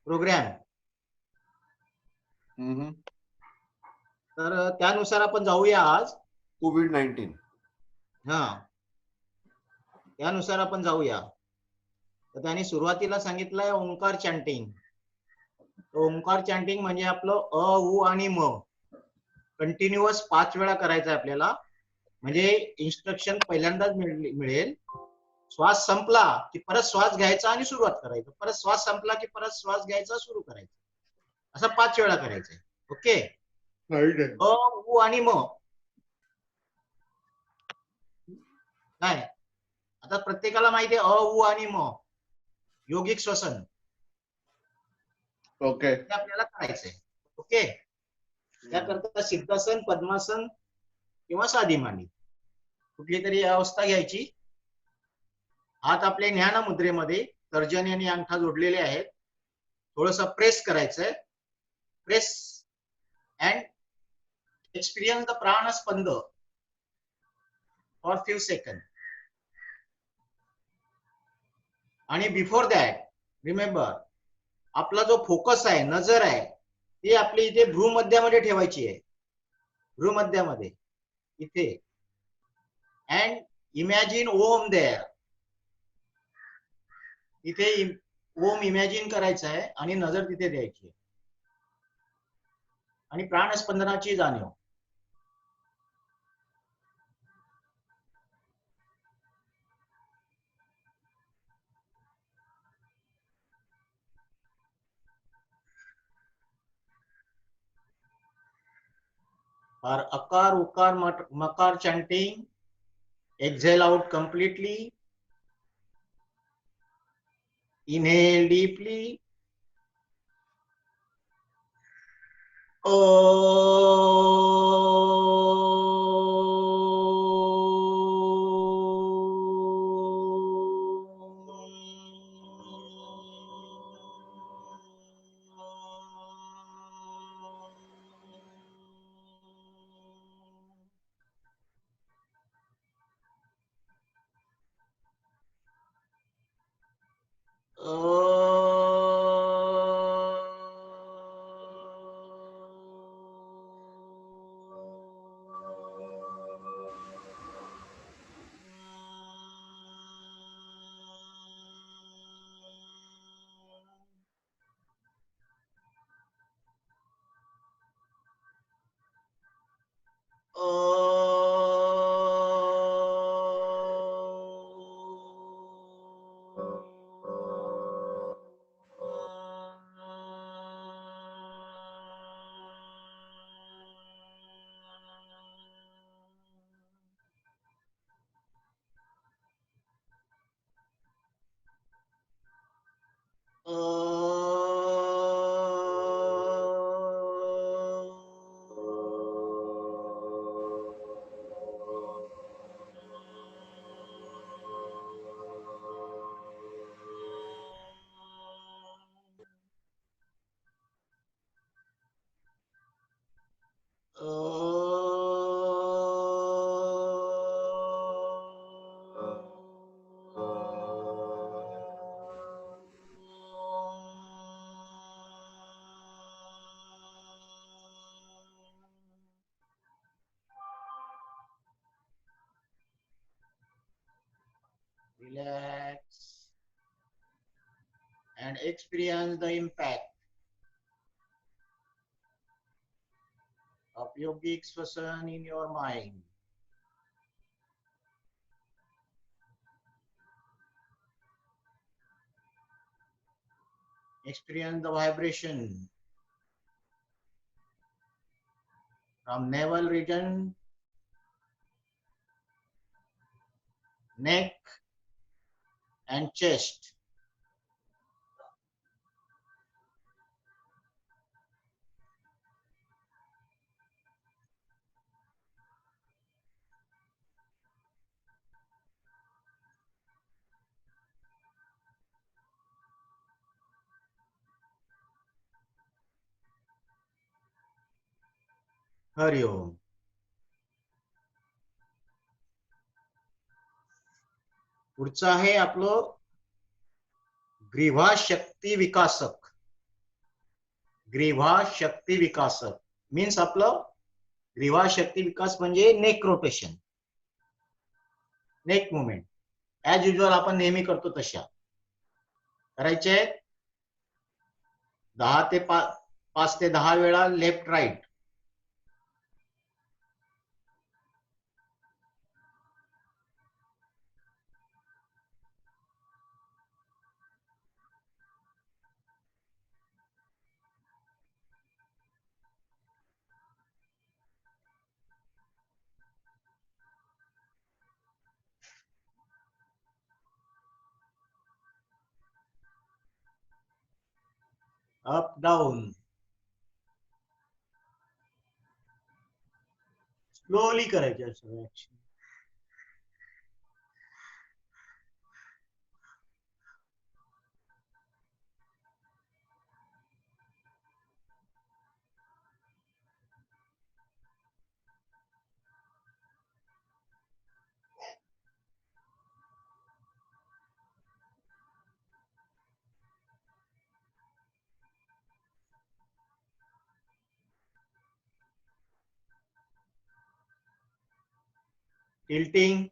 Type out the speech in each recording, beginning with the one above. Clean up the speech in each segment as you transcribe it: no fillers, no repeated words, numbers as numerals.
Programme. तर त्यानुसार आपण जाऊया आज. कोविड-19. हा, त्यानुसार आपण जाऊया. तर त्यांनी सुरुवातीला सांगितलंय ओंकार चॅन्टिंग. ओंकार चॅन्टिंग म्हणजे आपलं अ उ आणि म कंटिन्युअस 5 वेळा करायचं आहे आपल्याला. म्हणजे इन्स्ट्रक्शन पहिल्यांदाच मिळेल. श्वास संपला की परत श्वास घ्यायचा आणि सुरुवात करायचं, परत श्वास संपला की परत श्वास घ्यायचा सुरू करायचं, असं 5 वेळा करायचंय. ओके. अ उ आणि म काय आता प्रत्येकाला माहिती आहे. अ उ आणि म योगिक श्वसन ओके. ते आपल्याला करायचंय. ओके. त्याकरता सिद्धासन, पद्मासन किंवा साधी मांडी कुठली तरी अवस्था घ्यायची. हात आपले ज्ञान मुद्रेमध्ये तर्जनी आणि अंगठा जोडलेले आहेत. थोडस प्रेस करायचंय. प्रेस अँड एक्सपिरियन्स द प्राण स्पंद फॉर फ्यू सेकंड. आणि बिफोर दॅट रिमेंबर, आपला जो फोकस आहे, नजर आहे, ती आपली इथे भ्रूमध्यामध्ये ठेवायची आहे. भ्रूमध्यामध्ये इथे. And imagine Om there. इथे ओम इमॅजिन करायचं आहे आणि नजर तिथे द्यायची आहे. आणि प्राणस्पंदनाची जाणीव. For akar, ukar, makar chanting, exhale out completely. Inhale deeply. Relax and experience the impact of yogic swasan in your mind. Experience the vibration from navel region, neck and chest. Hari ओम. पुढचं आहे आपलं ग्रीवा शक्ती विकासक. ग्रीवा शक्ती विकास मीन्स आपलं ग्रीवा शक्ती विकास म्हणजे neck rotation, neck movement as usual आपण नेहमी करतो तशा करायचे. 5 ते 10 वेळा left right. Up down slowly करायचे सगळं ऍक्शन. Tilting,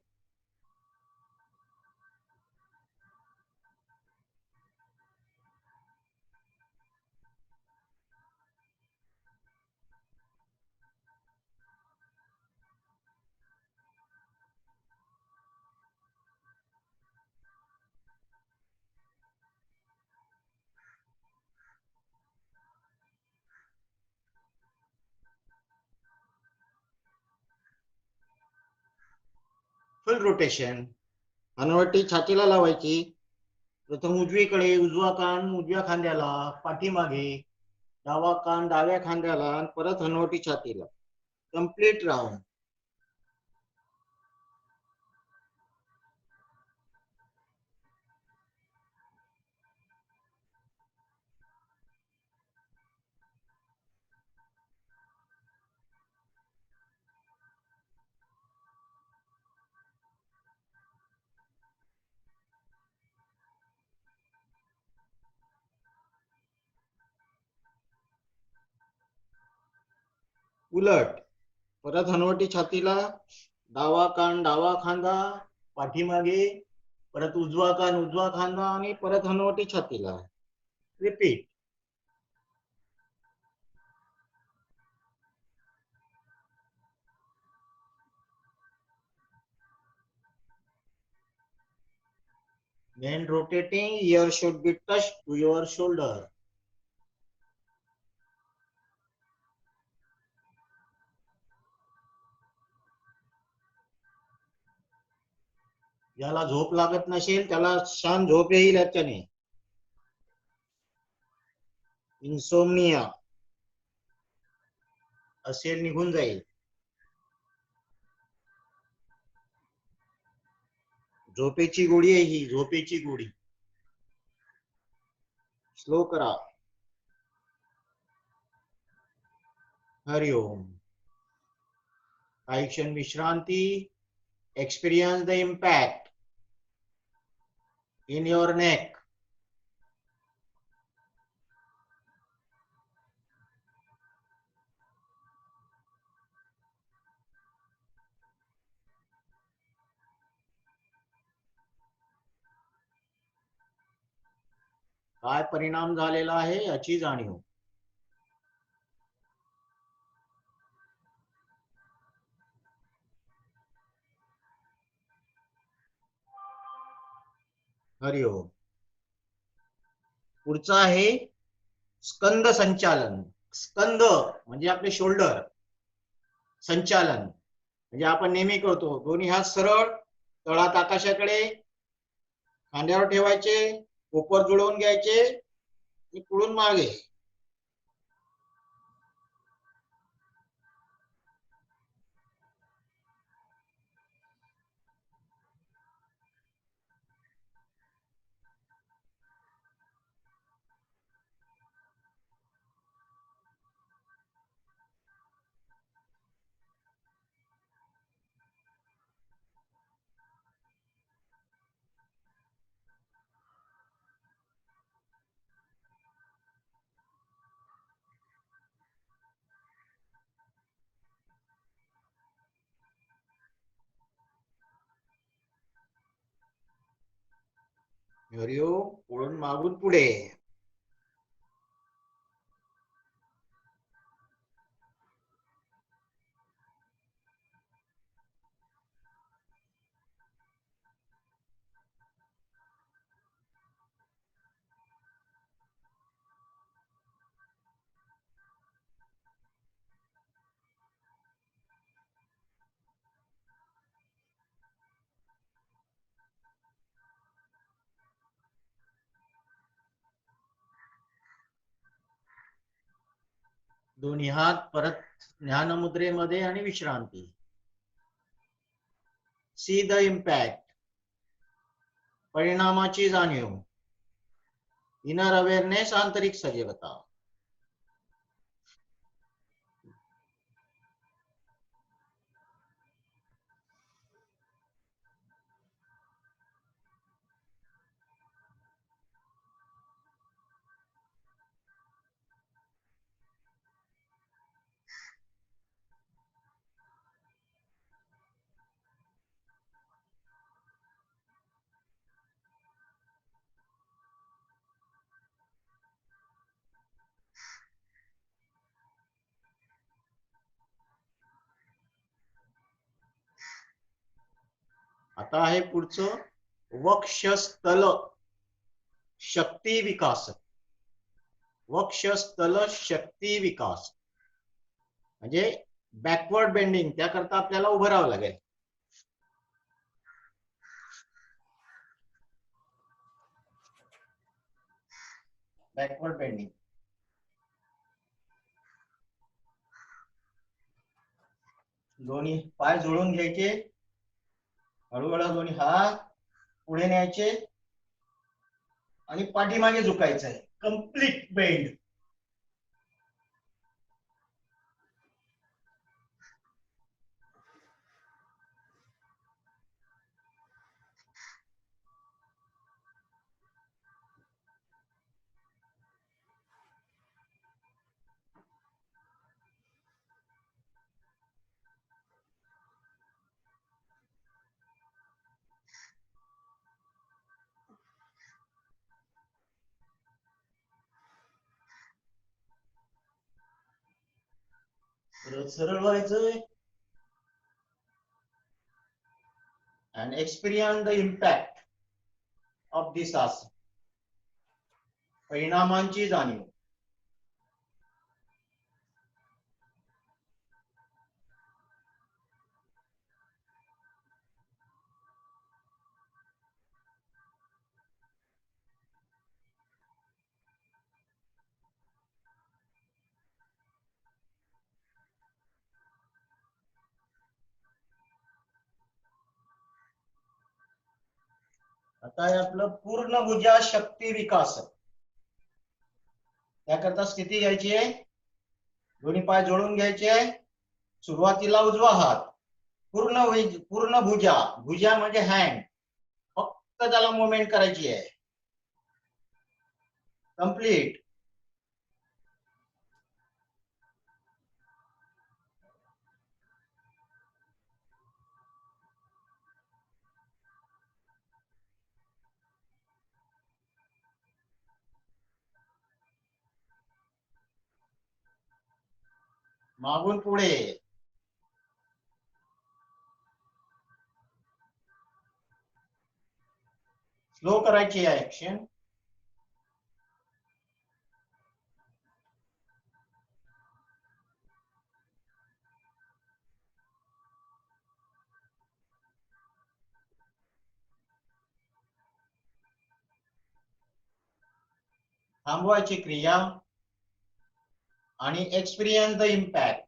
full rotation. हनुवटी छातीला लावायची. प्रथम उजवीकडे, उजवा कान उजव्या खांद्याला, पाठीमागे, डावा कान डाव्या खांद्याला, परत हनुवटी छातीला. Complete round. उलट परत हनुवटी छातीला, डावा कान डावा खांदा, पाठीमागे, परत उजवा कान उजवा खांदा आणि परत हनुवटी छातीला. Repeat. When rotating, ear should be touched to your shoulder. ज्याला झोप लागत नसेल त्याला छान झोप येईल याच्याने. इन्सोमनिया असेल निघून जाईल. झोपेची गोळी आहे ही, झोपेची गोळी. स्लो करा. हरिओम. काही क्षण विश्रांती. Experience the impact in your नेक. काय परिणाम झालेला आहे याची जाणीव. हरिओम. पुढचा आहे स्कंद संचालन. स्कंद म्हणजे आपले शोल्डर. संचालन म्हणजे आपण नेहमी करतो. दोन्ही हात सरळ, तळात आकाशाकडे, खांद्यावर ठेवायचे, कोपर जुळवून घ्यायचे आणि पुढून मागे. हरिओम पुढून मागून पुढे. दोन्ही हात परत ध्यान मुद्रेमध्ये आणि विश्रांती. सी द इम्पॅक्ट, परिणामाची जाणीव. इनर अवेअरनेस, आंतरिक सजीवता. आता आहे पुढचं वक्षस्थल शक्ती विकास. वक्षस्थल शक्ती विकास म्हणजे बॅकवर्ड बेंडिंग. त्याकरता आपल्याला उभं राहावं लागेल. Backward bending. दोन्ही पाय जुळून घ्यायचे. हळूहळू दोन्ही हात पुढे न्यायचे आणि पाठीमागे झुकायचं आहे. Complete bend. सरळ व्हायचंय and experience the impact of this asana. परिणामांची जाणीव. आता आहे आपलं पूर्ण भुजा शक्ती विकास. त्याकरता स्थिती घ्यायची आहे. दोन्ही पाय जोडून घ्यायचे. सुरुवातीला उजवा हात पूर्ण भुजा. भुजा म्हणजे हँड. फक्त त्याला मुवमेंट करायची आहे. कंप्लीट. मागून पुढे. स्लो करायची आहे ऍक्शन. थांबवायची क्रिया आणि एक्सपिरियन्स द इम्पॅक्ट.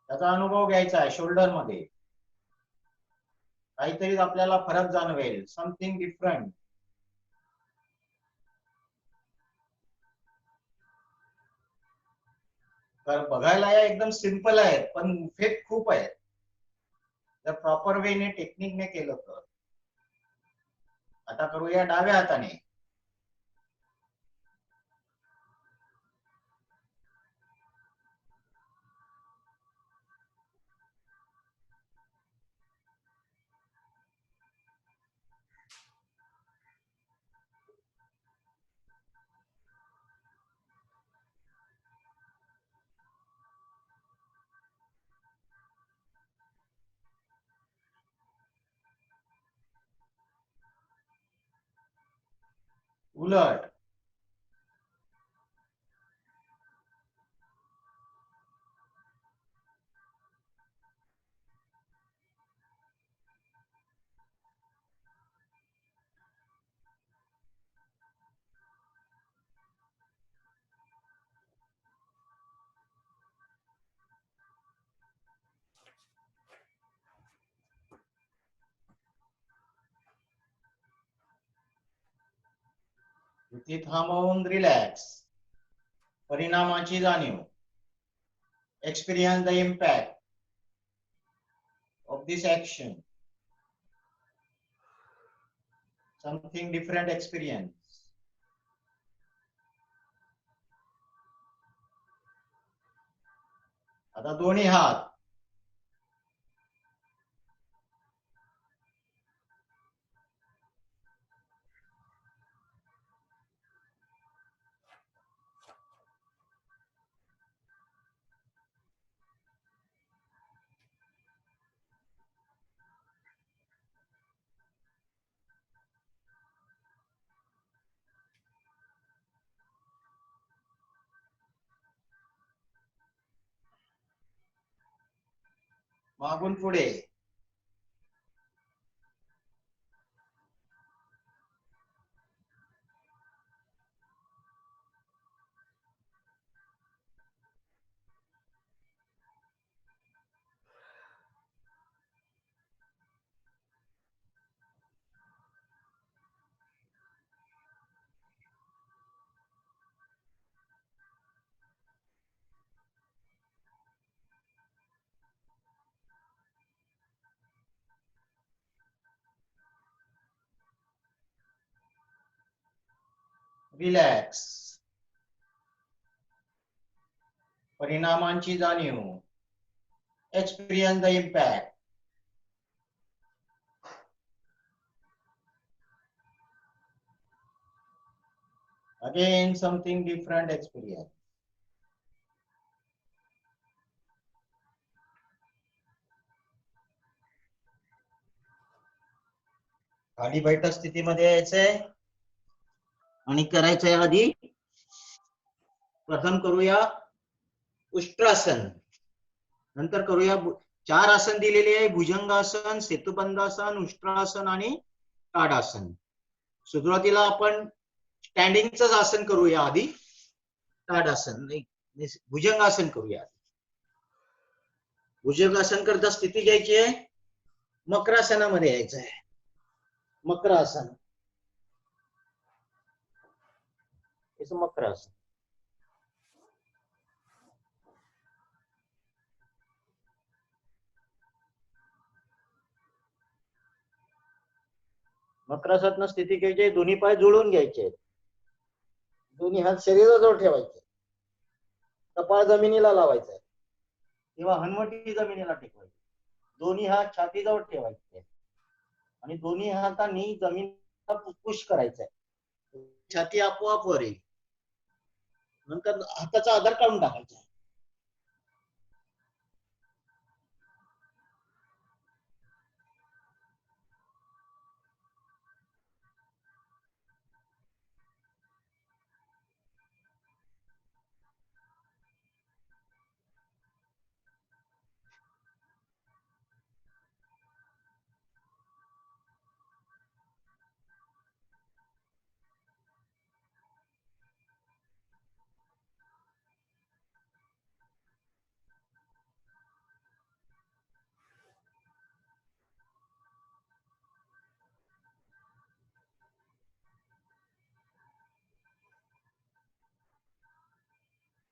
त्याचा अनुभव घ्यायचा आहे. शोल्डर मध्ये काहीतरी आपल्याला फरक जाणवेल. Something different. तर बघायला या एकदम सिंपल आहे पण इफेक्ट खूप आहे जर प्रॉपर वेने टेक्निकने केलं तर. आता करूया डाव्या हाताने. उलट, इथे थांबवून रिलॅक्स, परिणामाची जाणीव, experience the impact of this action, something different experience. आता दोन्ही हात मागून पुढे, रिलॅक्स, परिणामांची जाणीव, experience the impact. Again something different experience. खाली बैठक स्थितीमध्ये यायचंय आणि करायचंय आधी प्रथम करूया उष्ट्रासन, नंतर करूया 4 आसन दिलेले आहे, भुजंगासन, सेतुबंधासन, उष्ट्रासन आणि ताडासन. सुरुवातीला आपण स्टँडिंगच आसन करूया आधी, ताडासन भुजंगासन करूया. भुजंगासन करता स्थिती घ्यायची आहे, मकरासनामध्ये यायचं आहे. मकरासन, मकरासन. मकरासन स्थिती घ्यायची, दोन्ही पाय जोडून घ्यायचे, दोन्ही हात शरीराजवळ ठेवायचे, कपाळ जमिनीला लावायचं किंवा हनुवटी जमिनीला टेकवायची, दोन्ही हात छातीजवळ ठेवायचे आणि दोन्ही हातांनी जमिनीला पुश करायचंय, छाती आपोआप वर येईल. नंतर हाताचा आधार काढून टाकायचा.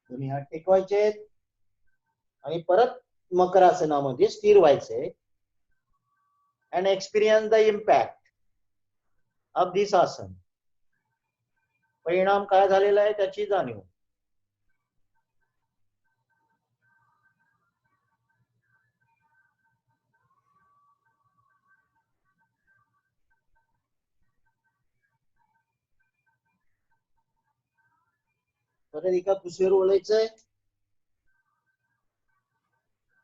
दोन्ही हात टेकवायचे आणि परत मकरासनामध्ये स्थिर व्हायचे and experience the impact of this आसन. परिणाम काय झालेला आहे त्याची जाणीव. परत एका कुशीवर ओळायचंय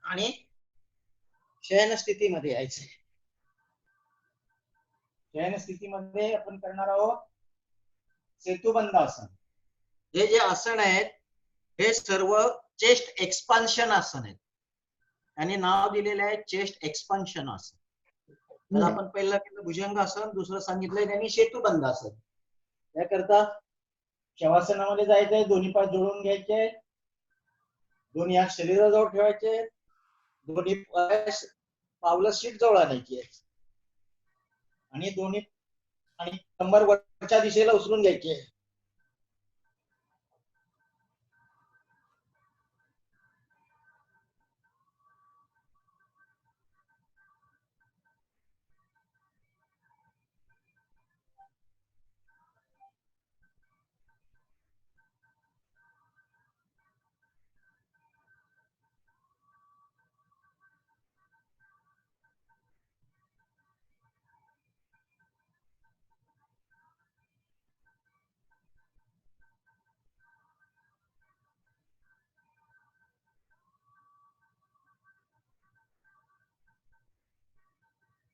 आणि शयन स्थितीमध्ये यायचंय. शयन स्थितीमध्ये आपण करणार आहोत सेतुबंद आसन. हे जे आसन आहेत हे सर्व चेस्ट एक्सपान्शन आसन आहेत. आणि नाव दिलेलं आहे चेस्ट एक्सपान्शन आसन. तर आपण पहिलं केलं भुजंग आसन, दुसरं सांगितलंय त्यांनी सेतुबंद आसन. त्याकरता शवासनामध्ये जायचंय, दोन्ही पाय जोडून घ्यायचे, दोन्ही हात शरीराजवळ ठेवायचे, दोन्ही पाय पावलं सीट जवळ आणायची आणि दोन्ही आणि कंबर वरच्या दिशेला उचलून घ्यायची.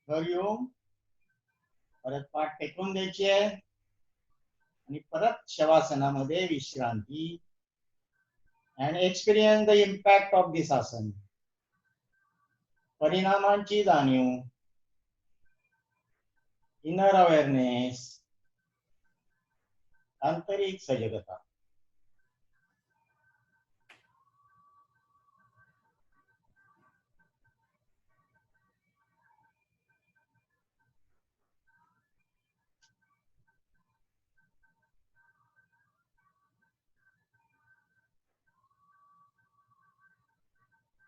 घर येऊन परत पाठ टेकून द्यायची आहे आणि परत शवासनामध्ये विश्रांती. and experience the impact of this आसन. परिणामांची जाणीव, इनर अवेअरनेस, आंतरिक सजगता.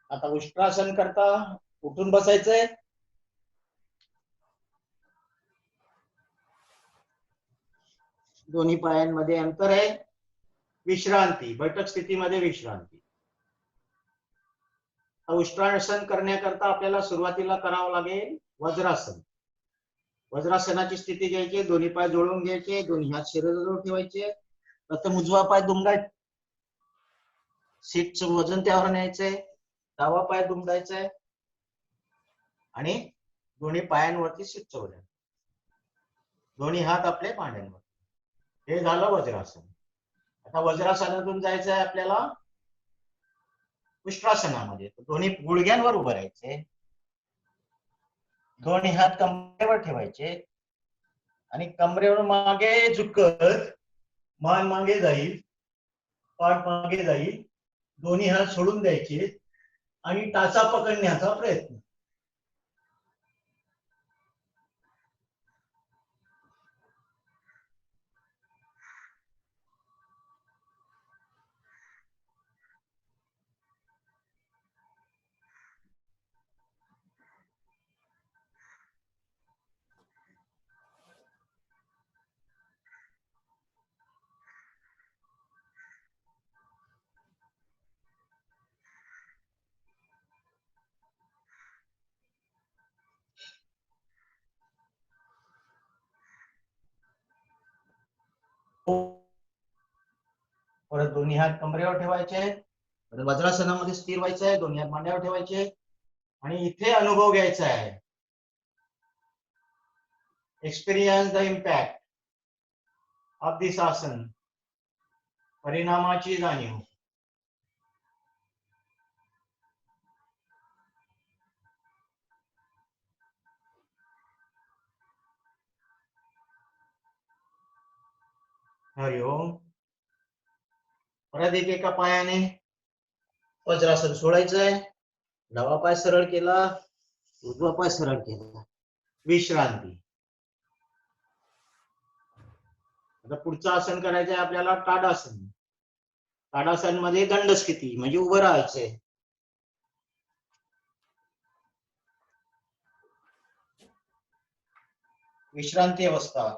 आता उष्ट्रासन करता उठून बसायचंय. दोन्ही पायांमध्ये अंतर आहे. विश्रांती, बैठक स्थितीमध्ये विश्रांती. उष्ट्रासन करण्याकरता आपल्याला सुरुवातीला करावं लागेल वज्रासन. वज्रासनाची स्थिती घ्यायची, दोन्ही पाय जोडून घ्यायचे, दोन्ही हात शरीराजवळ ठेवायचे. प्रथम उजवा पाय दुमडायचा, सीटचं वजन त्यावर न्यायचंय, डावा पाय दुमडायचा आणि दोन्ही पायांवरती सीटचं वजन, दोन्ही हात आपले मांड्यांवर. हे झालं वज्रासन. आता वज्रासनातून जायचं आहे आपल्याला उष्ट्रासनामध्ये. दोन्ही गुडघ्यांवर उभं राहायचे, दोन्ही हात कमरेवर ठेवायचे आणि कमरेवर मागे झुकत मान मागे जाईल, पाठ मागे जाईल, दोन्ही हात सोडून द्यायचे आणि टाचा पकडण्याचा प्रयत्न. परत दोन्ही हात कमरेवर ठेवायचे, वज्रासनामध्ये स्थिर व्हायचं आहे, दोन्ही हात मांड्यावर ठेवायचे आणि इथे अनुभव घ्यायचा आहे. Experience the impact of this आसन. परिणामाची जाणीव. हरिओम. परत एका पायाने वज्रासन सोडायचंय, डावा पाय सरळ केला, उजवा पाय सरळ केला, विश्रांती. आता पुढचं आसन करायचंय आपल्याला ताडासन. ताडासन मध्ये दंड स्थिती म्हणजे उभं राहायचंय. विश्रांती अवस्था.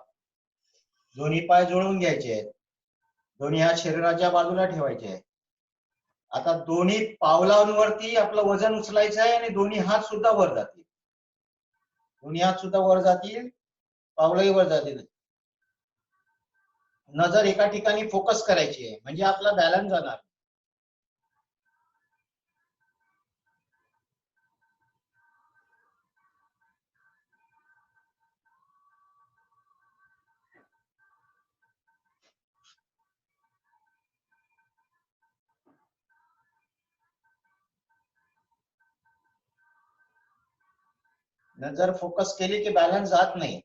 दोन्ही पाय जोडून घ्यायचे, दोन्ही हात शरीराच्या बाजूला ठेवायचे. आता दोन्ही पावलांवरती आपलं वजन उचलायचं आहे आणि दोन्ही हात सुद्धा वर जातील. दोन्ही हात सुद्धा वर जातील, पावलंही वर जातील. नजर एका ठिकाणी फोकस करायची आहे म्हणजे आपला बॅलन्स जाणार. नजर फोकस केली की बॅलन्स जात नाही,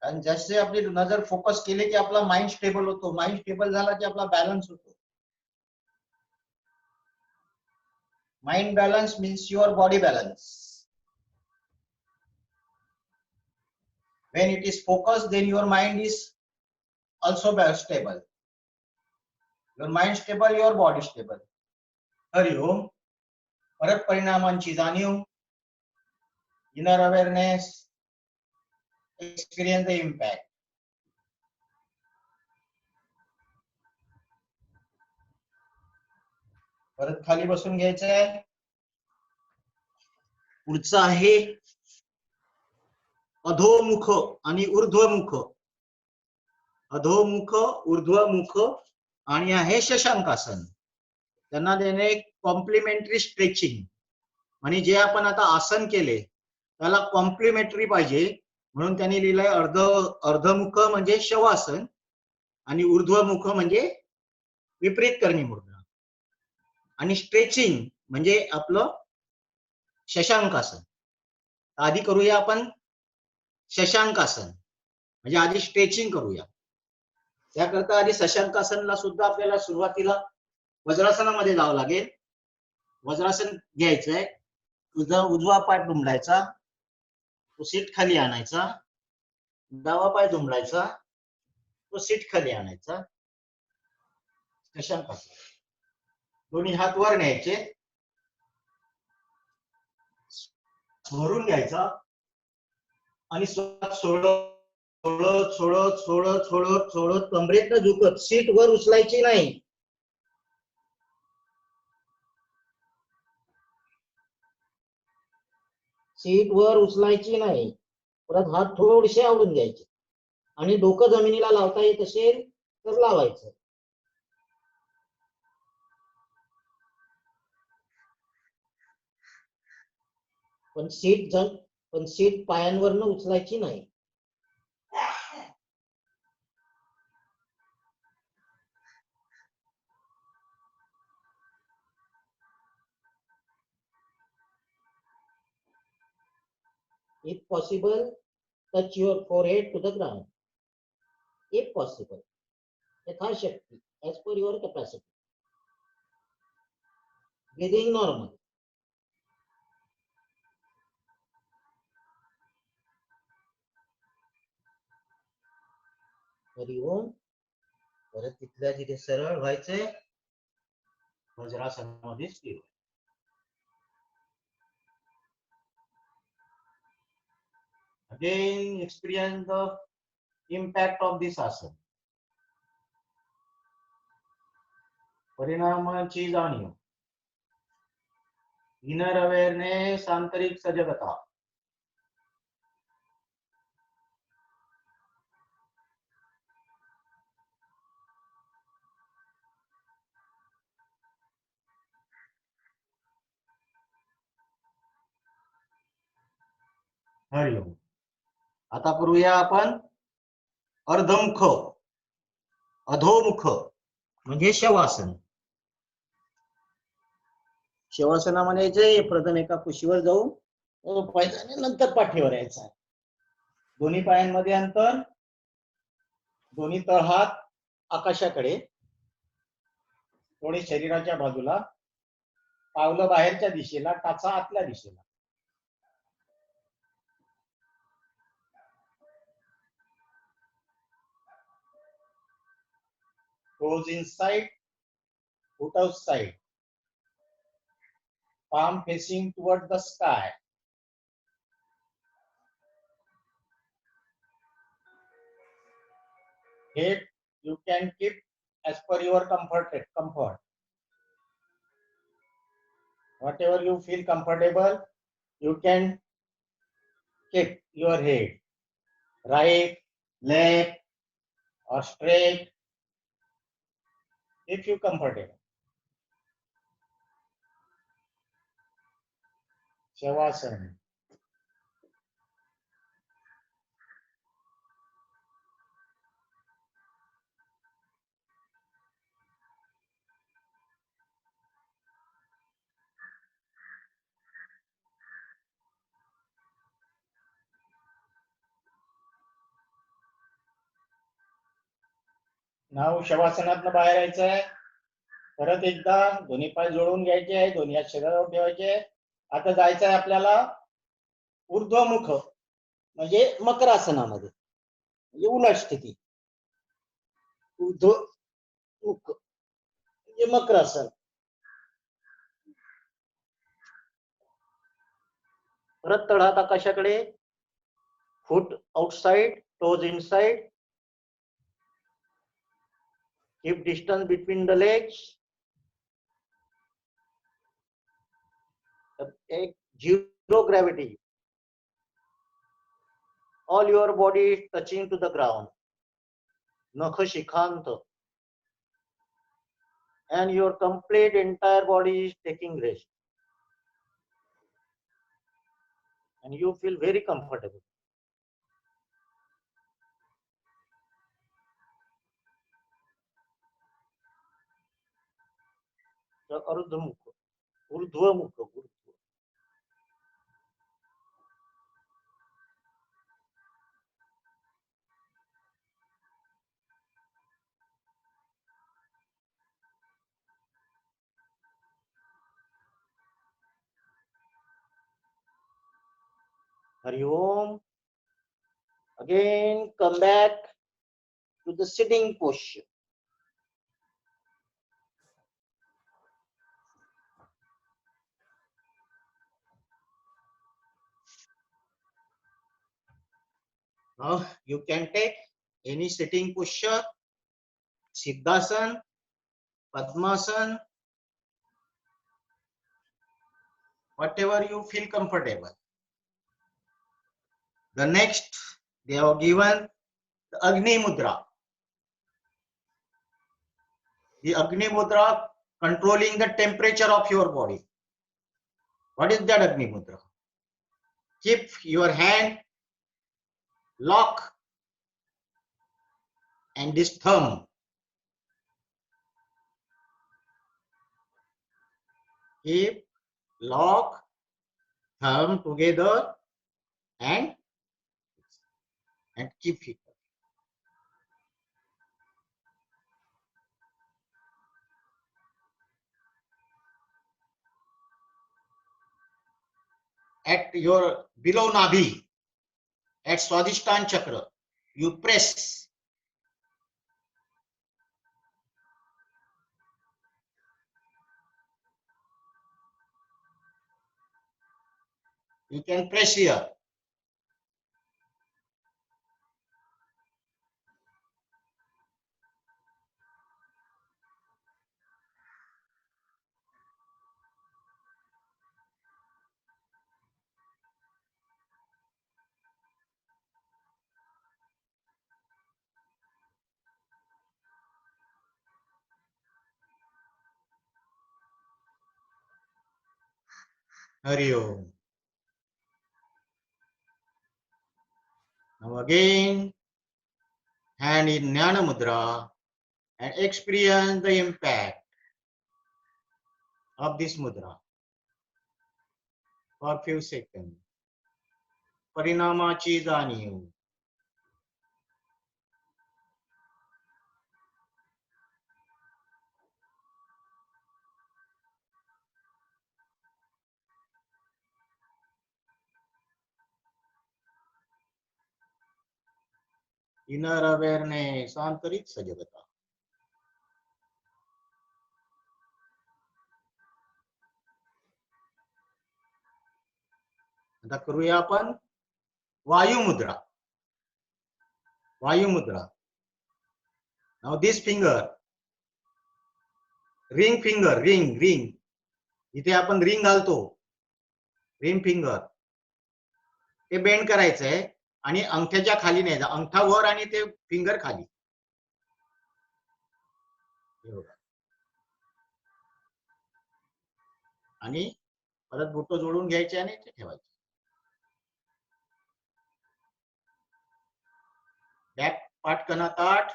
आणि जसे आपली नजर फोकस केली की आपला माइंड स्टेबल होतो, माइंड स्टेबल झाला की आपला बॅलन्स होतो. Mind balance means your body balance. When it is focused, then your mind is also stable. Your mind stable, your body stable. Hariom. परत परिणामांची जाणीव, inner awareness, experience the impact. परत खाली बसून घ्यायचं आहे. पुढचं आहे अधोमुख आणि ऊर्ध्वमुख. अधोमुख, ऊर्ध्वमुख आणि आहे शशांकासन. त्यांना देणे कॉम्प्लिमेंटरी स्ट्रेचिंग. म्हणजे जे आपण आता आसन केले त्याला कॉम्प्लिमेंटरी पाहिजे, म्हणून त्यांनी लिहिलंय अर्धमुख म्हणजे शवासन आणि ऊर्ध्वमुख म्हणजे विपरीत करणी मुद्रा, आणि स्ट्रेचिंग म्हणजे आपलं शशांकासन. आधी करूया आपण शशांकासन, म्हणजे आधी स्ट्रेचिंग करूया. त्याकरता आधी शशांकासनला सुद्धा आपल्याला सुरुवातीला वज्रासनामध्ये जावं लागेल. वज्रासन घ्यायचंय, उजवा पाय दुमडायचा, तो सीट खाली आणायचा, डावा पाय दुमडायचा, तो सीट खाली आणायचा. शशांकासन. दोन्ही हात वर न्यायचे, भरून घ्यायचा आणि सोडत सोडत सोडत सोडत सोडत सोडत कमरेत झुकत सीट वर उचलायची नाही. सीट वर उचलायची नाही. परत हात थोडेसे आवळून घ्यायचे आणि डोकं जमिनीला लावता येत असेल तर लावायचं. पण सीट पायांवरनं उचलायची नाही. If possible, touch your forehead to the ground. If possible, यथाशक्ति, as per your capacity. Breathing normal. Hariom. परत तिथल्या तिथे सरळ व्हायचंय, वज्रासनामध्ये स्थिर. Again, experience the impact of this asana. परिणामाची जाणीव, इनर अवेअरनेस, आंतरिक सजगता. हरिओम. आता करूया आपण अर्धमुख, अधोमुख म्हणजे शवासन. शवासनामध्ये जे प्रथम एका कुशीवर जाऊन पायजाने नंतर पाठीवर यायचा. दोन्ही पायांमध्ये अंतर, दोन्ही तळहात आकाशाकडे, थोडे शरीराच्या बाजूला, पावलं बाहेरच्या दिशेला, टाचा आतल्या दिशेला. Toes inside, foot outside, palm facing toward the sky. Head you can keep as per your comfort. Whatever you feel comfortable, you can keep your head right, left, or straight, if you comfortable. Shavasana. नाव शवासनातनं बाहेर यायचं आहे. परत एकदा दोन्ही पाय जोडून घ्यायचे आहे, दोन्ही हात शरीरावर ठेवायचे. आता जायचं आहे आपल्याला ऊर्ध्वमुख म्हणजे मकरासनामध्ये, म्हणजे उलट स्थिती. ऊर्ध्वमुख म्हणजे मकरासन. परत तळहात आकाशाकडे, foot outside, toes inside. Keep distance between the legs. Take zero gravity. All your body is touching to the ground. Nakha shikhanta. And your complete entire body is taking rest. And you feel very comfortable. The urdhvamukha, urdhvamukha, urdhva. Hari Om. Again, come back to the sitting posture. Now you can take any sitting posture, Siddhasan, Padmasan, whatever you feel comfortable. The next, they have given the Agni Mudra. The Agni Mudra controlling the temperature of your body. What is that Agni Mudra? Keep your hand lock and this thumb. Keep lock, thumb together and keep it. At your below Nabhi, at Swadhisthana Chakra, you press. You can press here. Hari Om. Now again, hand in Jnana Mudra and experience the impact of this mudra for a few seconds. Parinamachi जाणीव. Inner awareness, आंतरिक सजगता. आता करूया आपण वायू मुद्रा. वायू मुद्रा. Now this finger, ring finger, ring. इथे आपण रिंग घालतो, रिंग फिंगर, ते बेंड करायचंय आणि अंगठ्याच्या खाली न्यायचं, अंगठा वर आणि ते फिंगर खाली. आणि परत बोट जोडून घ्यायचे आणि ते ठेवायचे. बॅक पाठ कणा ताठ,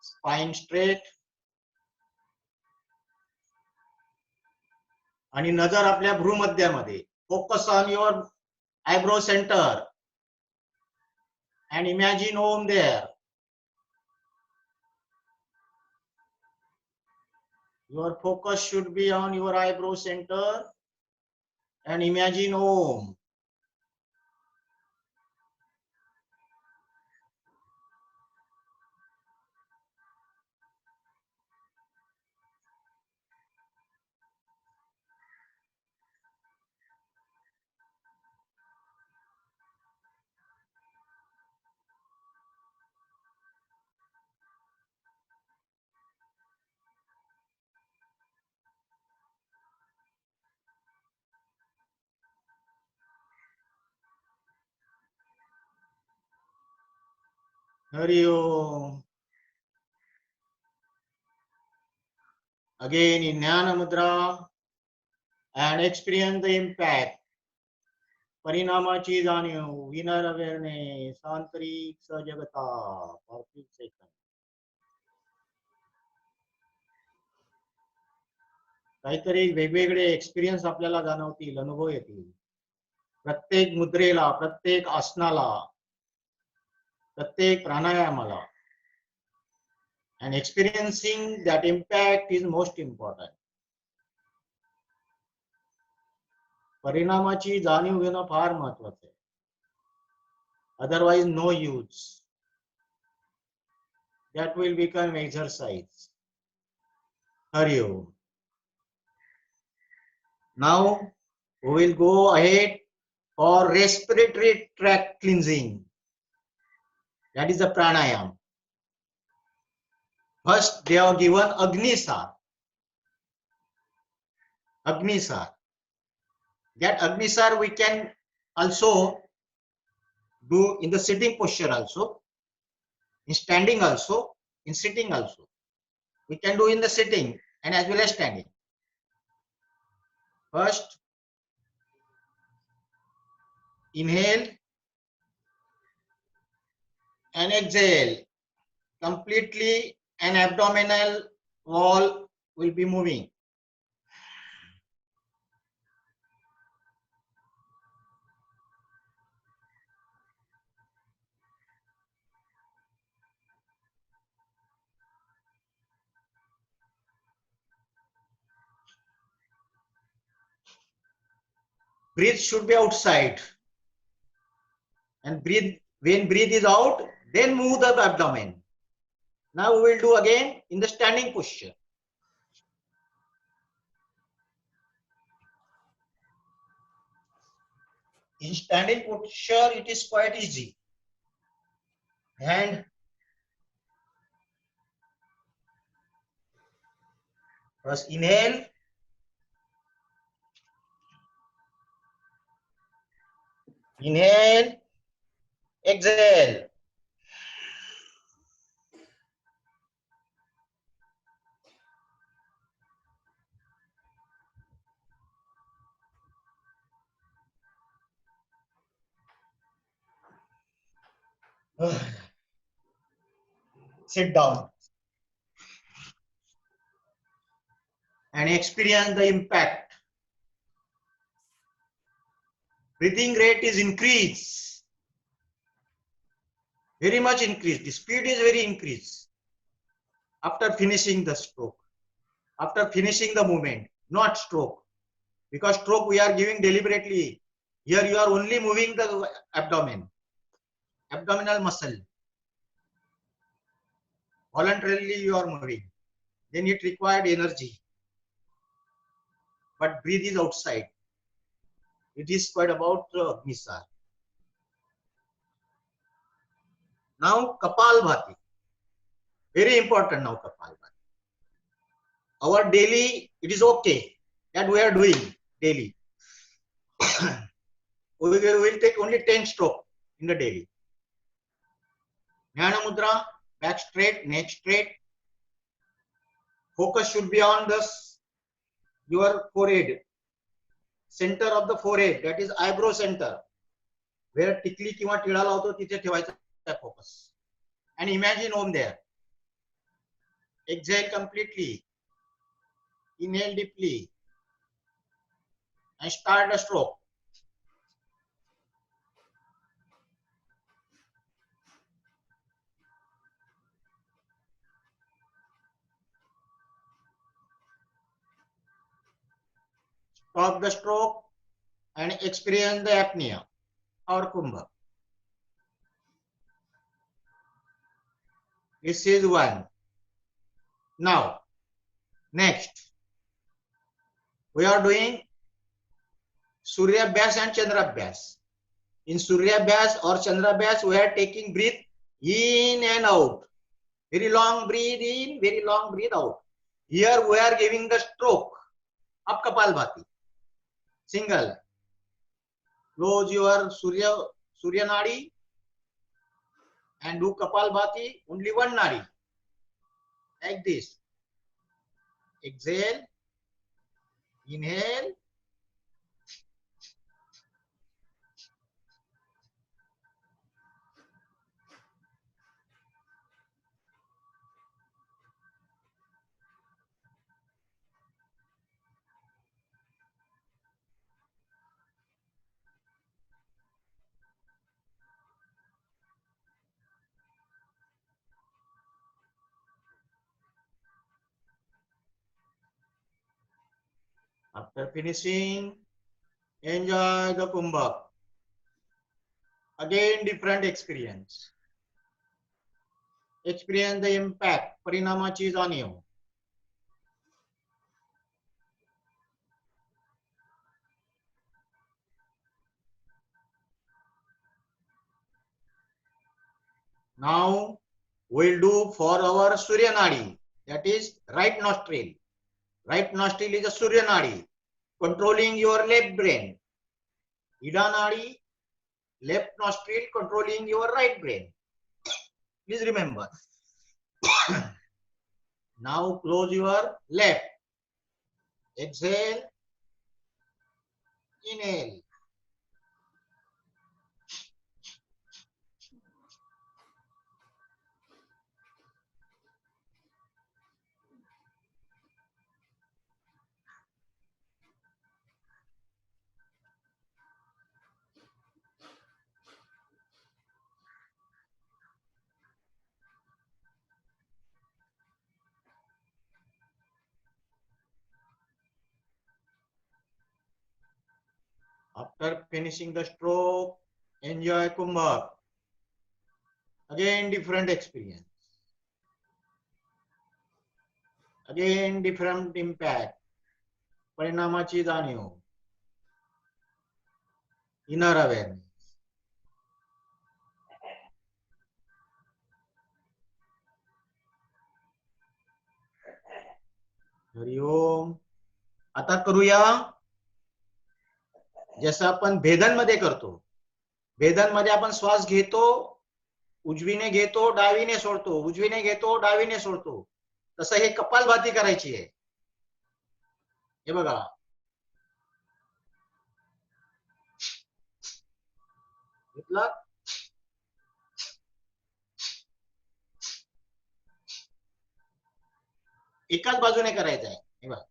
स्पाइन स्ट्रेट, आणि नजर आपल्या भ्रूमध्यामध्ये. Focus on your eyebrow center and imagine Om there. Your focus should be on your eyebrow center and imagine Om. Hari Om. Again in Jnana Mudra and experience the impact. परिणामाची जाणीव, inner awareness, आंतरिक सजगता for 3 seconds. काहीतरी वेगवेगळे experience आपल्याला जाणवतील, अनुभव येतील. प्रत्येक मुद्रेला, प्रत्येक आसनाला, प्रत्येक प्राणायामाला. And experiencing that impact is most important. परिणामाची जाणीव घेणं फार महत्वाचं आहे. Otherwise no use. That will become exercise. Hari Om. Now we will go ahead for respiratory tract cleansing. That is the pranayam. First they are given Agnisar. Agnisar. That Agnisar we can also do in the sitting posture also, in standing also, in sitting also. We can do in the sitting and as well as standing. First, inhale and exhale. Completely an abdominal wall will be moving. Breath should be outside. And breathe, when breathe is out, then move the abdomen. Now we will do again in the standing posture. In standing posture, it is quite easy. And first inhale. Inhale. Exhale. Sit down. And experience the impact. Breathing rate is increased. Very much increased. The speed is very increased. After finishing the stroke. After finishing the movement. Not stroke. Because stroke we are giving deliberately. Here you are only moving the abdomen. Abdominal muscle. Voluntarily you are moving. Then it required energy. But breathe is outside. It is quite about Agnisar. Now Kapalbhati. Very important now Kapalbhati. Our daily, it is okay that we are doing daily. we will take only 10 stroke in the daily. Jnana Mudra, back straight, neck straight. Focus should be on this, your forehead. Center of the forehead, that is eyebrow center. Where टिकली किंवा टिळा लावतो तिथे ठेवायचा focus. And imagine Om there. Exhale completely. Inhale deeply. And start the stroke. stop the stroke and experience the apnea or Kumbhak. This is one. Now, next, we are doing Surya Abhyas and Chandra Abhyas. In Surya Abhyas or Chandra Abhyas, we are taking breath in and out. Very long breathe in, very long breathe out. Here we are giving the stroke of Kapalbhati. Single. Close your Surya Nadi and do Kapalbhati, only one Nadi. Like this. Exhale, inhale, after finishing, enjoy the Kumbhak. Again, different experience. Experience the impact, Parinamachi जाणीव. Now, we'll do for our Surya Nadi, that is right nostril. Right nostril is a Surya Nadi, controlling your left brain. Ida Nadi, left nostril controlling your right brain. Please remember. Now close your left. Exhale, inhale. After finishing the stroke, enjoy Kumbhak. Again, different experience. Again, different impact. Parinamachi जाणीव. Inner awareness. Hari ओम. आता करूया जसं आपण भेदनमध्ये करतो. भेदनमध्ये आपण श्वास घेतो, उजवीने घेतो, डावीने सोडतो, उजवीने घेतो, डावीने सोडतो. तसं हे कपालभाती करायची आहे. हे बघा. घेतला. एकाच बाजूने करायचं आहे. हे बघा.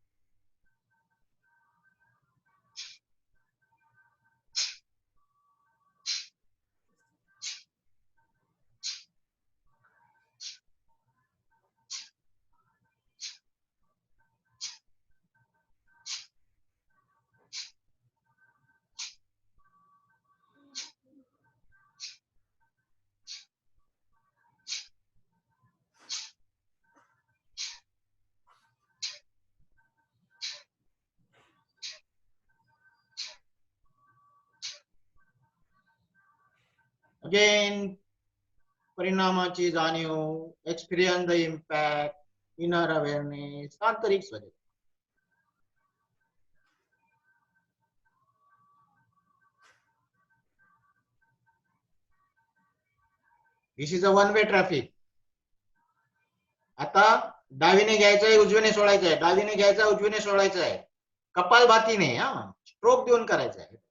Again, परिणामाची जाणीव, experience the impact, inner awareness, आंतरिक स्वरूप. This is a one-way traffic. आता डावीने घ्यायचं आहे, उजवीने सोडायचं आहे, डावीने घ्यायचं आहे, उजवीने सोडायचं आहे. कपालभातीने स्ट्रोक देऊन करायचं आहे.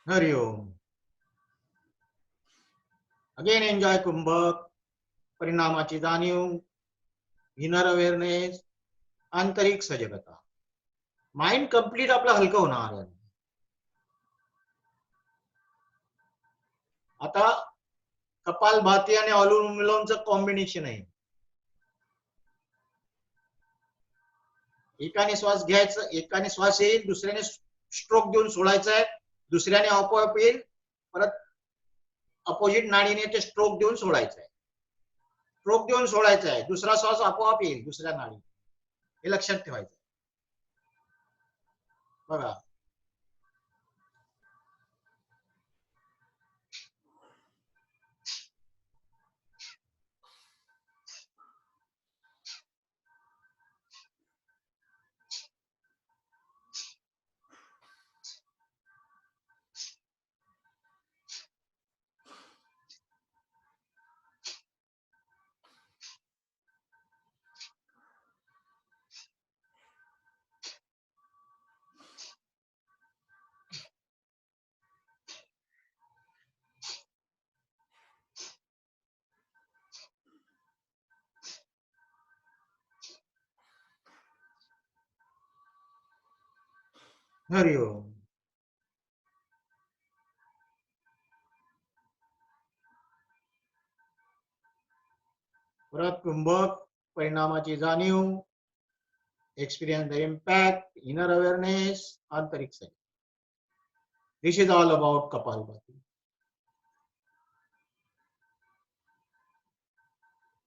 हरिओम. अगेन एन्जॉय कुंभक. परिणामाची जाणीव, इनर अवेअरनेस, आंतरिक सजगता. माइंड कंप्लीट आपलं हलकं होणार आहे. आता कपालभाती आणि अनुलोम विलोमचं कॉम्बिनेशन आहे. एकाने श्वास घ्यायचा, एकाने श्वास येईल, दुसऱ्याने स्ट्रोक देऊन सोडायचा आहे, दुसऱ्याने आपोआप येईल, परत अपोजिट नाडीने ते स्ट्रोक देऊन सोडायचं आहे. स्ट्रोक देऊन सोडायचा आहे, दुसरा श्वास आपोआप येईल दुसऱ्या नाडी. हे लक्षात ठेवायचं. बघा, हरिओम. परत कुंभक, परिणामाची जाणीव, experience the impact, inner awareness, आंतरिक सजगता. This is all about kapalbhati.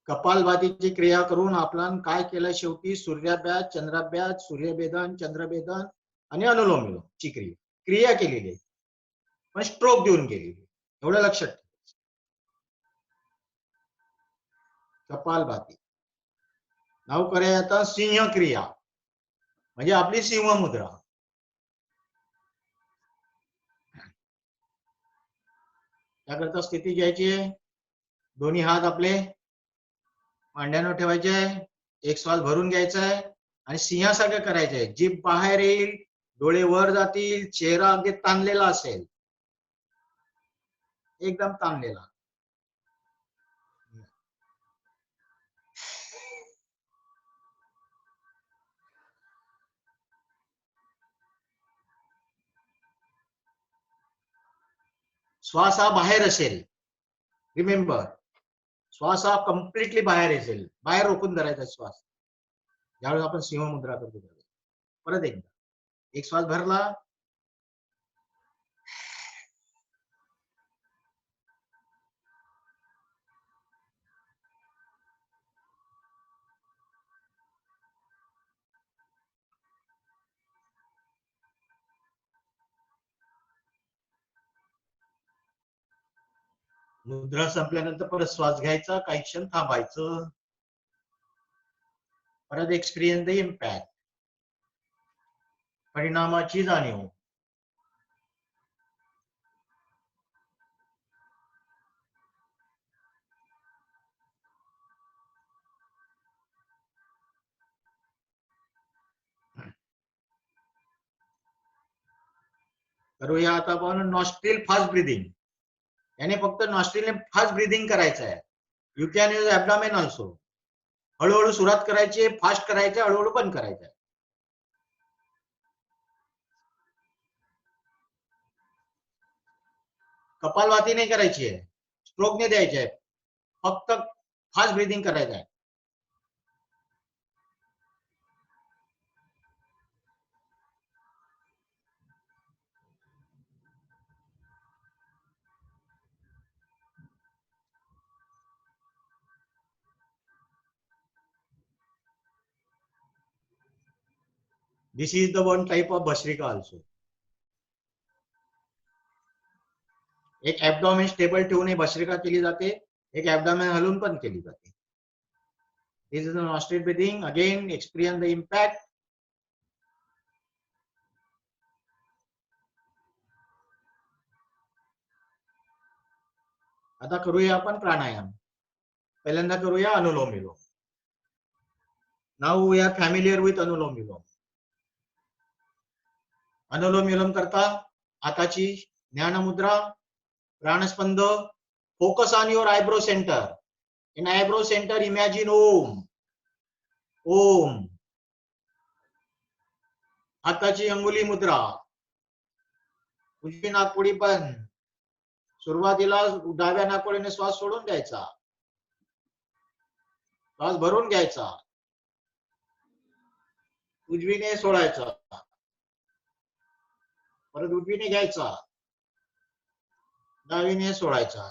कपालभातीची क्रिया करून आपण काय केलं? शेवटी सूर्याभ्यास, चंद्राभ्यास, सूर्यभेदन, चंद्रभेदन आणि अनुलोम विलोमची क्रिया केलेली आहे, पण स्ट्रोक देऊन केलेली. एवढं लक्षात ठेवा. कपालभाती. नाव करूया आता सिंह क्रिया, म्हणजे आपली सिंह मुद्रा. त्याकरता स्थिती घ्यायची आहे. दोन्ही हात आपले मांड्यावर ठेवायचे आहे. एक श्वास भरून घ्यायचा आहे आणि सिंहासारखं करायचं आहे. जीभ बाहेर येईल, डोळे वर जातील, चेहरा अगदी ताणलेला असेल, एकदम ताणलेला. श्वास हा बाहेर असेल. रिमेंबर, श्वास हा कम्प्लिटली बाहेर असेल. बाहेर रोखून धरायचा श्वास ज्यावेळेस आपण सिंह मुद्रा करतो. परत एकदा एक श्वास भरला, मुद्रा संपल्यानंतर परत श्वास घ्यायचा, काही क्षण थांबायचं. परत एक्सपिरियन्स द इम्पॅक्ट, परिणामाची जाणीव. करूया आता आपण नॉस्ट्रिल फास्ट ब्रीदिंग. याने फक्त नॉस्ट्रिलने फास्ट ब्रीदिंग करायचं आहे. You can use abdomen also. हळूहळू सुरुवात करायची, फास्ट करायचं, हळूहळू बंद करायचं. कपालभाती नाही करायची आहे, स्ट्रोक नाही द्यायचे आहे, फक्त फास्ट ब्रीदिंग करायचं आहे. This is the one type of bhastrika also. एक ॲब्डोमेन स्टेबल ठेवून भस्त्रिका केली जाते, एक ॲब्डोमेन हलवून पण केली जाते. This is the nostril breathing. Again experience the impact. आता करूया आपण प्राणायाम. पहिल्यांदा करूया अनुलोम विलोम. Now we are familiar with anulom vilom. अनुलोम विलोम करता हाताची ज्ञान मुद्रा, प्राणस्पंद, focus on your eyebrow center. In eyebrow center, imagine Om. Om. हाताची अंगुली मुद्रा, उजवी नाकपुडी बंद. सुरुवातीला डाव्या नाकपुडीने श्वास सोडून द्यायचा, श्वास भरून घ्यायचा, उजवीने सोडायचा, परत उजवीने घ्यायचा, डावीने सोडायचा.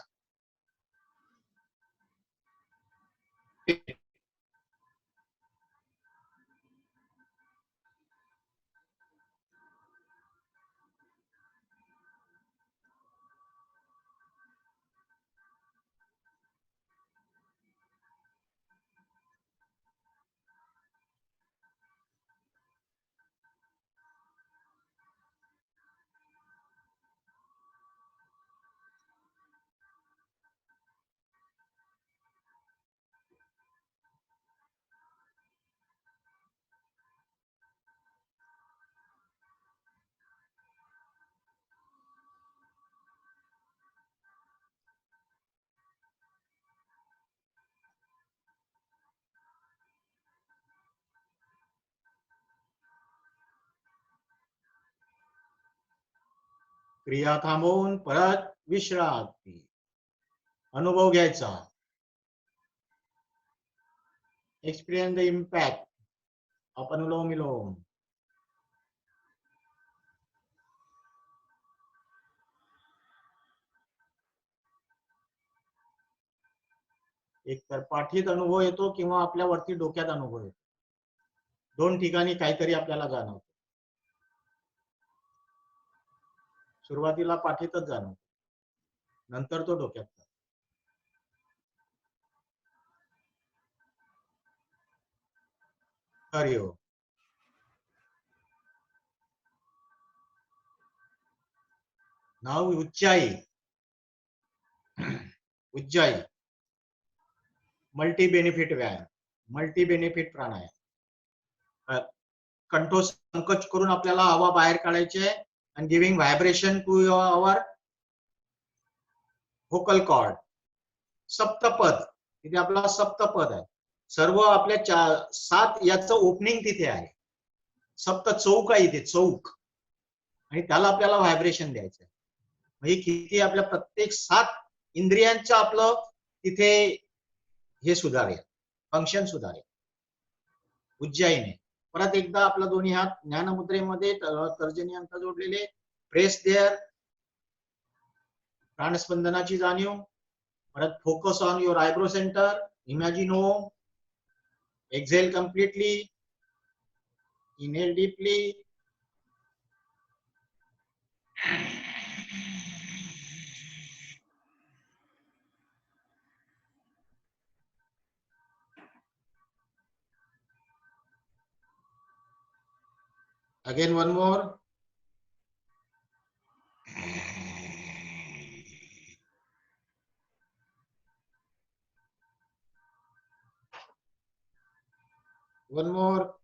क्रिया थांबवून परत विश्रांती, अनुभव घ्यायचा. एक्सपिरियन्स द इम्पॅक्ट ऑफ अनुलोम विलोम. एक तर पाठीत अनुभव येतो किंवा आपल्या वरती डोक्यात अनुभव येतो. दोन ठिकाणी काहीतरी आपल्याला जाणवतं. सुरुवातीला पाठीतच जाणवतं, नंतर तो डोक्यात. हरिओम. नाव उज्जाई. उज्जाई मल्टी बेनिफिट व्यायाम, मल्टी बेनिफिट प्राणायाम. कंठोस संकोच करून आपल्याला हवा बाहेर काढायची आणि giving vibration to your vocal cord. सप्तपद, तिथे आपला सप्तपद आहे. सर्व आपल्या 7 याचं ओपनिंग तिथे आहे. सप्त चौक आहे इथे, चौक, आणि त्याला आपल्याला व्हायब्रेशन द्यायचं आहे. म्हणजे किती आपल्या प्रत्येक 7 इंद्रियांचं आपलं तिथे हे सुधारेल, फंक्शन सुधारेल उज्जैने. परत एकदा आपला दोन्ही हात ज्ञानमुद्रेमध्ये तर्जनी अंक जोडलेले, प्रेस देअर. प्राणस्पंदनाची जाणीव. परत focus on your eyebrow centre, imagine Om. Exhale completely, inhale deeply. Again, one more. One more.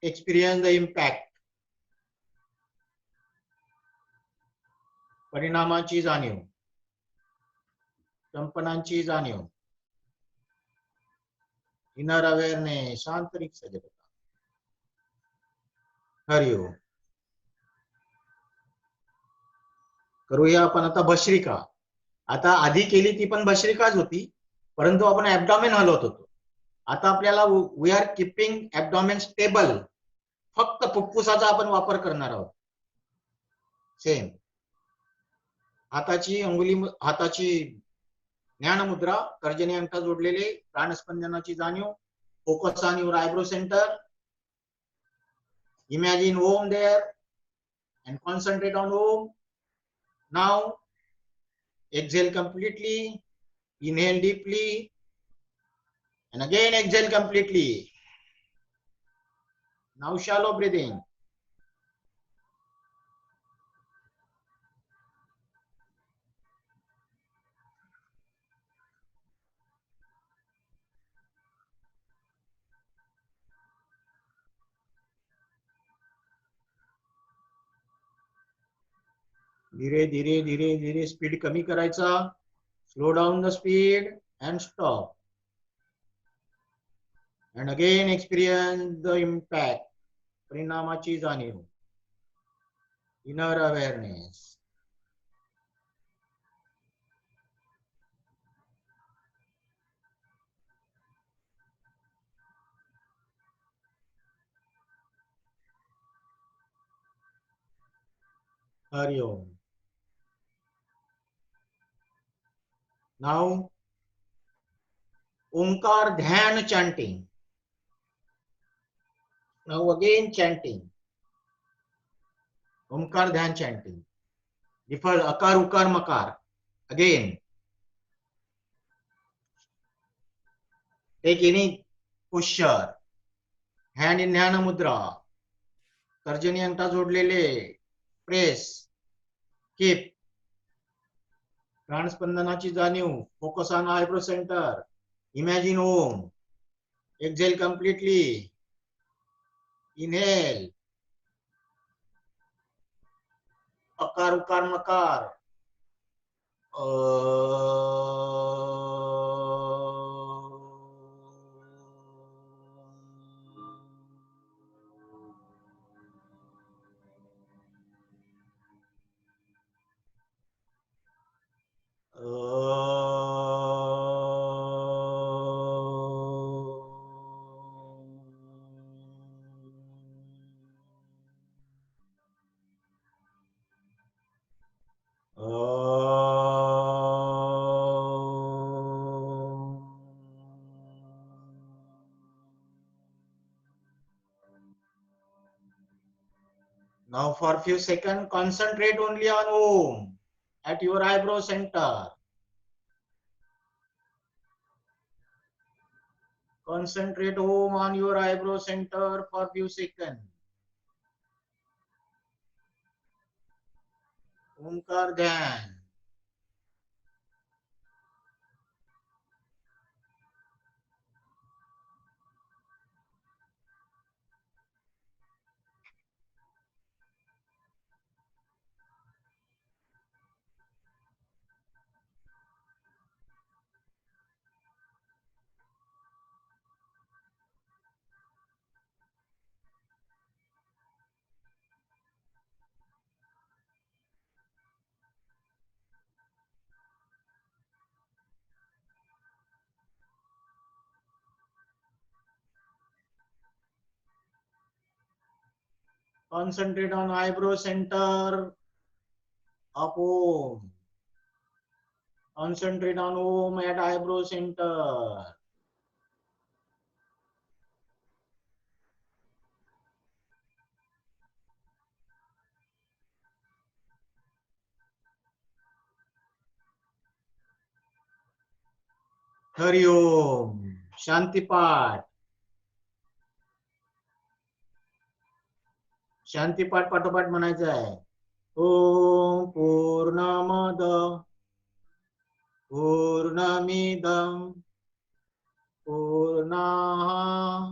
Experience the impact. परिणामाची जाणीव, कंपनांची जाणीव. इनर अवेअरनेस, आंतरिक सजगता. हरिओम. करूया आपण आता भस्त्रिका. आता आधी केली ती पण भस्त्रिकाच होती, परंतु आपण ऍब्डॉमेन हलवत होतो. आता आपल्याला वी आर कीपिंग ऍब्डॉमेन स्टेबल. फक्त फुफ्फुसाचा आपण वापर करणार आहोत. सेम. हाताची अंगुली, हाताची ज्ञानमुद्रा, तर्जनी अंक जोडलेले, प्राणस्पंदनाची जाणीव. Focus on your eyebrow centre. Imagine Om there and concentrate on Om. Now exhale completely, inhale deeply, and again exhale completely. Now shallow breathing. धीरे धीरे धीरे धीरे स्पीड कमी करायचा. Slow down the speed and stop. And again experience the impact. परिणामाची जाणीव. Inner awareness. हरि ओम. Now Omkar Dhyan chanting. Now again chanting. Omkar Dhyan chanting. Defer Akar Ukar Makar. Again. Take any posture. Hand in Dhyana Mudra. तर्जनी अंगठा जोडलेले. Press. Keep. प्राणस्पंदनाची जाणीव. Focus on eyebrow center. Imagine Om. Exhale completely. Inhale. Akar Ukar Makar. Now for a few seconds, concentrate only on Om at your eyebrow center. Concentrate Om on your eyebrow center for a few seconds. Omkar Dhyan. Concentrate on eyebrow center of Om. Concentrate on Om at eyebrow center. Hari Om. Shanti Path. शांती पाठ पाठोपाठ म्हणायचं आहे. ओम पूर्णमद पूर्णमिदं पूर्णाः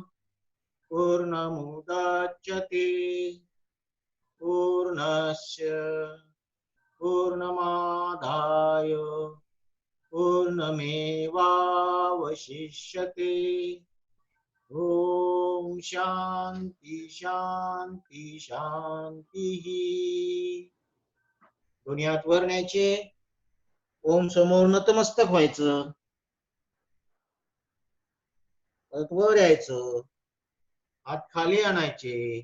पूर्णमुदच्यते पूर्णस्य पूर्णमादाय पूर्णमेवावशिष्यते. ओम शांती शांती शांती. दोन्ही हात वर न्यायचे. ओम समोर नतमस्तक व्हायचं. वर यायचं. हात खाली आणायचे.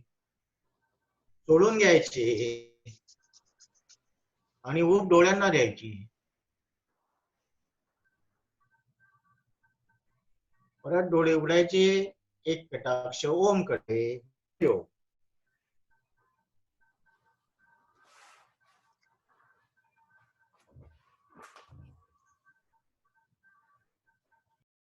सोडून घ्यायचे आणि ऊब डोळ्यांना द्यायची. परत डोळे उघडायचे. एक कटाक्ष ओम कडे.